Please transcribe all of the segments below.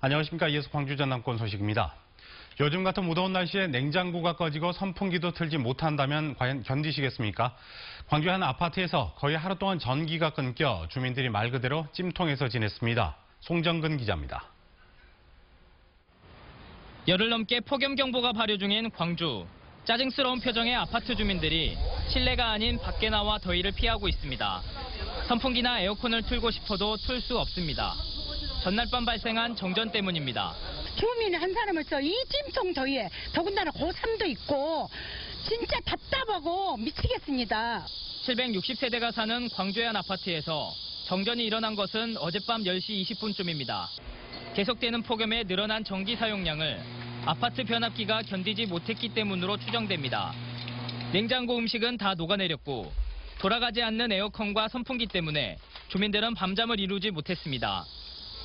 안녕하십니까. 이어서 광주 전남권 소식입니다. 요즘 같은 무더운 날씨에 냉장고가 꺼지고 선풍기도 틀지 못한다면 과연 견디시겠습니까? 광주 한 아파트에서 거의 하루 동안 전기가 끊겨 주민들이 말 그대로 찜통에서 지냈습니다. 송정근 기자입니다. 열흘 넘게 폭염경보가 발효 중인 광주. 짜증스러운 표정의 아파트 주민들이 실내가 아닌 밖에 나와 더위를 피하고 있습니다. 선풍기나 에어컨을 틀고 싶어도 틀 수 없습니다. 전날 밤 발생한 정전 때문입니다. 주민 한 사람으로서 이 찜통 더위에 더군다나 고3도 있고 진짜 답답하고 미치겠습니다. 760세대가 사는 광주의 한 아파트에서 정전이 일어난 것은 어젯밤 10시 20분쯤입니다. 계속되는 폭염에 늘어난 전기 사용량을 아파트 변압기가 견디지 못했기 때문으로 추정됩니다. 냉장고 음식은 다 녹아내렸고 돌아가지 않는 에어컨과 선풍기 때문에 주민들은 밤잠을 이루지 못했습니다.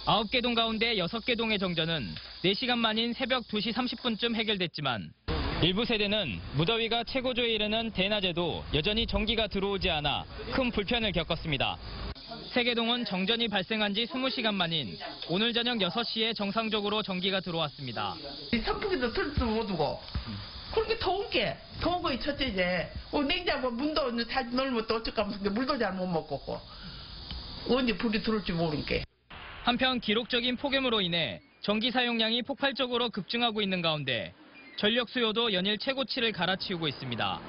9개 동 가운데 6개 동의 정전은 4시간 만인 새벽 2시 30분쯤 해결됐지만 일부 세대는 무더위가 최고조에 이르는 대낮에도 여전히 전기가 들어오지 않아 큰 불편을 겪었습니다. 3개 동은 정전이 발생한 지 20시간 만인 오늘 저녁 6시에 정상적으로 전기가 들어왔습니다. 선풍기도 틀 줄 모르고 그렇게 더운 거 첫째제 냉장고 문도 잘 넣으면 또 어떡하면 물도 잘 못 먹고 언제 불이 들어올지 모르니까. 한편 기록적인 폭염으로 인해 전기 사용량이 폭발적으로 급증하고 있는 가운데 전력 수요도 연일 최고치를 갈아치우고 있습니다.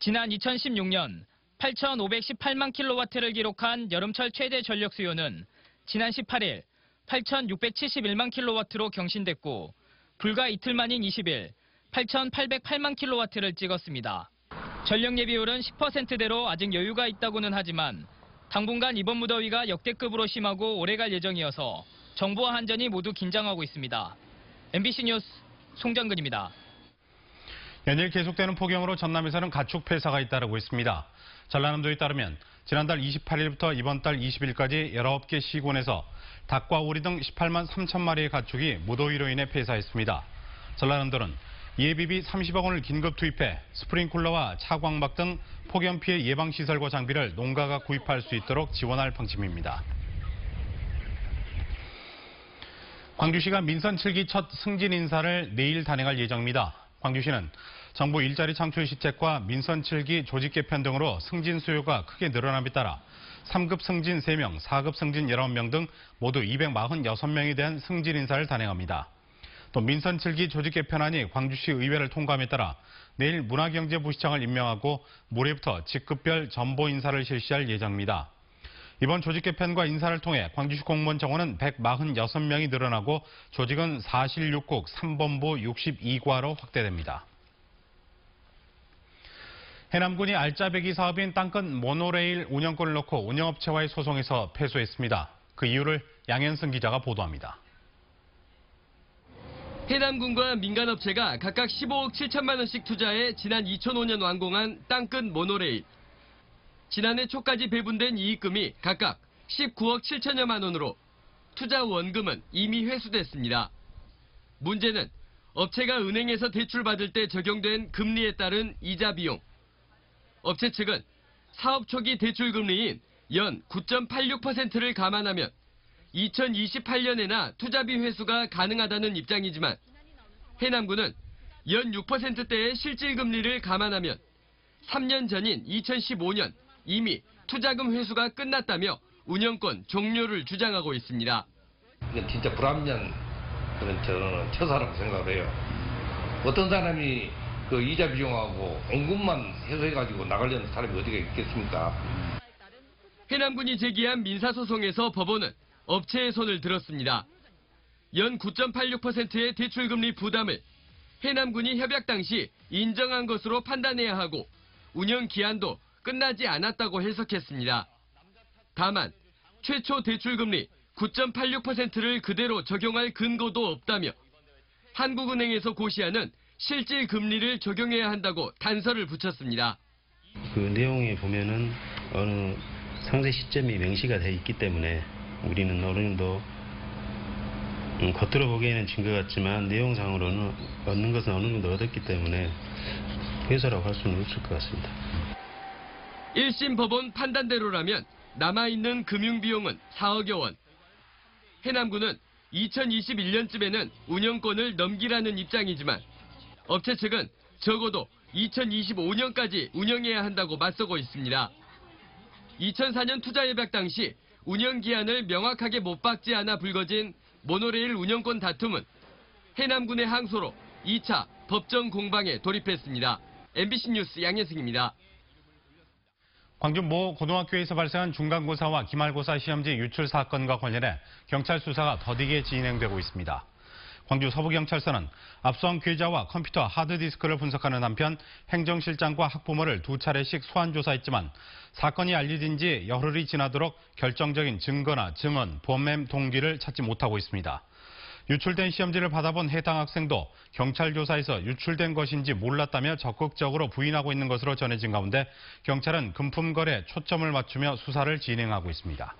지난 2016년 8,518만 킬로와트를 기록한 여름철 최대 전력 수요는 지난 18일 8,671만 킬로와트로 경신됐고 불과 이틀 만인 20일 8,808만 킬로와트를 찍었습니다. 전력 예비율은 10%대로 아직 여유가 있다고는 하지만 당분간 이번 무더위가 역대급으로 심하고 오래갈 예정이어서 정부와 한전이 모두 긴장하고 있습니다. MBC 뉴스 송정근입니다. 연일 계속되는 폭염으로 전남에서는 가축 폐사가 잇따르고 있습니다. 전라남도에 따르면 지난달 28일부터 이번 달 20일까지 19개 시군에서 닭과 오리 등 18만 3천 마리의 가축이 무더위로 인해 폐사했습니다. 전라남도는 예비비 30억 원을 긴급 투입해 스프링쿨러와 차광막 등 폭염 피해 예방 시설과 장비를 농가가 구입할 수 있도록 지원할 방침입니다. 광주시가 민선 7기 첫 승진 인사를 내일 단행할 예정입니다. 광주시는 정부 일자리 창출 시책과 민선 7기 조직 개편 등으로 승진 수요가 크게 늘어남에 따라 3급 승진 3명, 4급 승진 19명 등 모두 246명에 대한 승진 인사를 단행합니다. 또 민선 7기 조직 개편안이 광주시 의회를 통과함에 따라 내일 문화경제부시장을 임명하고 모레부터 직급별 전보 인사를 실시할 예정입니다. 이번 조직 개편과 인사를 통해 광주시 공무원 정원은 146명이 늘어나고 조직은 4실 6국 3본부 62과로 확대됩니다. 해남군이 알짜배기 사업인 땅끝 모노레일 운영권을 놓고 운영업체와의 소송에서 패소했습니다. 그 이유를 양현승 기자가 보도합니다. 해남군과 민간업체가 각각 15억 7천만 원씩 투자해 지난 2005년 완공한 땅끝 모노레일. 지난해 초까지 배분된 이익금이 각각 19억 7천여만 원으로 투자 원금은 이미 회수됐습니다. 문제는 업체가 은행에서 대출받을 때 적용된 금리에 따른 이자 비용. 업체 측은 사업 초기 대출금리인 연 9.86%를 감안하면 2028년에나 투자비 회수가 가능하다는 입장이지만 해남군은 연 6%대의 실질금리를 감안하면 3년 전인 2015년 이미 투자금 회수가 끝났다며 운영권 종료를 주장하고 있습니다. 이건 진짜 불합리한 그런 저는 처사라고 생각을 해요. 어떤 사람이 그 이자 비용하고 원금만 해소해가지고 나가려는 사람이 어디가 있겠습니까? 해남군이 제기한 민사소송에서 법원은 업체의 손을 들었습니다. 연 9.86%의 대출금리 부담을 해남군이 협약 당시 인정한 것으로 판단해야 하고 운영 기한도 끝나지 않았다고 해석했습니다. 다만 최초 대출금리 9.86%를 그대로 적용할 근거도 없다며 한국은행에서 고시하는 실질 금리를 적용해야 한다고 단서를 붙였습니다. 그 내용에 보면은 어느 상세 시점이 명시가 돼 있기 때문에 우리는 어느 정도 겉으로 보기에는 진 것 같지만 내용상으로는 얻는 것은 어느 정도 얻었기 때문에 회사라고 할 수는 없을 것 같습니다. 1심 법원 판단대로라면 남아있는 금융비용은 4억여 원. 해남군은 2021년쯤에는 운영권을 넘기라는 입장이지만 업체 측은 적어도 2025년까지 운영해야 한다고 맞서고 있습니다. 2004년 투자 예약 당시 운영 기한을 명확하게 못 박지 않아 불거진 모노레일 운영권 다툼은 해남군의 항소로 2차 법정 공방에 돌입했습니다. MBC 뉴스 양혜승입니다. 광주 모 고등학교에서 발생한 중간고사와 기말고사 시험지 유출 사건과 관련해 경찰 수사가 더디게 진행되고 있습니다. 광주 서부경찰서는 압수한 계좌와 컴퓨터 하드디스크를 분석하는 한편 행정실장과 학부모를 2차례씩 소환조사했지만 사건이 알려진 지 열흘이 지나도록 결정적인 증거나 증언, 범행 동기를 찾지 못하고 있습니다. 유출된 시험지를 받아본 해당 학생도 경찰 조사에서 유출된 것인지 몰랐다며 적극적으로 부인하고 있는 것으로 전해진 가운데 경찰은 금품 거래에 초점을 맞추며 수사를 진행하고 있습니다.